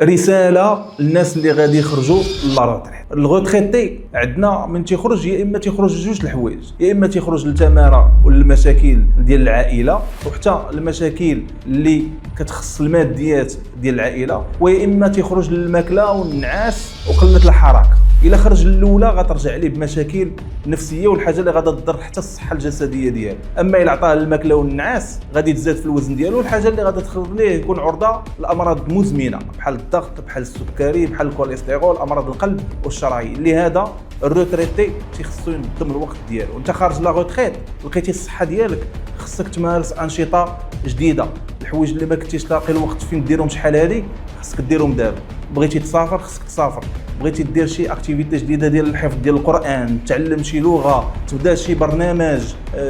رساله للناس اللي غادي يخرجوا لا روتريت. الغوتريتي عندنا من تيخرج يا اما تيخرج جوج الحوايج، يا اما تيخرج للتماره والمشاكل ديال العائله وحتى المشاكل اللي كتخص الماديات ديال العائله، ويا اما تيخرج للماكله والنعاس وقله الحركه. الا خرج الاولى غترجع عليه بمشاكل نفسيه والحاجه اللي غادا تضر حتى الصحه الجسديه ديالو. اما الا عطاه الماكله والنعاس غادي تزاد في الوزن ديالو، والحاجه اللي غادا تخليه يكون عرضه لامراض مزمنه بحال الضغط، بحال السكري، بحال الكوليسترول، امراض القلب والشرايين. لهذا الروتريتي تيخصو ينظم الوقت ديالو. انت خارج لا روتريت لقيتي الصحه ديالك، خصك تمارس انشطه جديده. الحوايج اللي ما كنتيش لاقي الوقت فين ديرهم شحال هادي خصك ديرهم دابا. بغيتي تسافر خصك تسافر، بغيتي دير شي اكتيفيتي جديده ديال الحفظ ديال القران، تعلم شي لغه، تبدا شي برنامج،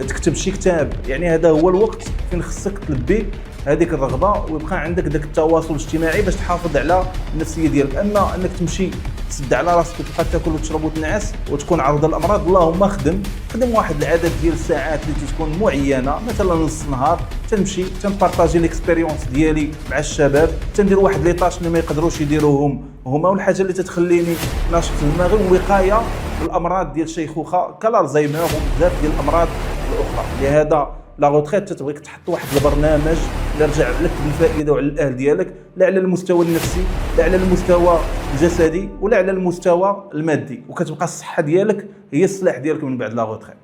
تكتب شي كتاب. يعني هذا هو الوقت فين خصك تلبي هذيك الرغبه ويبقى عندك داك التواصل الاجتماعي باش تحافظ على النفسيه ديالك. اما انك تمشي تسد على راسك وتبقى تاكل وتشرب وتنعس وتكون عرضه للامراض، اللهم خدم واحد العدد ديال الساعات اللي تكون معينه، مثلا نص نهار تنمشي تنبارطاجي ليكسبيريونس ديالي مع الشباب، تندير واحد لي طاش اللي ما يقدروش يديروهم هما، والحاجه اللي تتخليني ناشط في دماغي ووقايه من الامراض ديال الشيخوخه كالزهايمر وبزاف ديال الامراض الاخرى. لهذا لا روتريت تتبغيك تحط واحد البرنامج اللي يرجع لك بالفائده وعلى الاهل ديالك، لا على المستوى النفسي، لا على المستوى الجسدي، ولا على المستوى المادي، وكتبقى الصحه ديالك هي السلاح ديالك من بعد لا روتريت.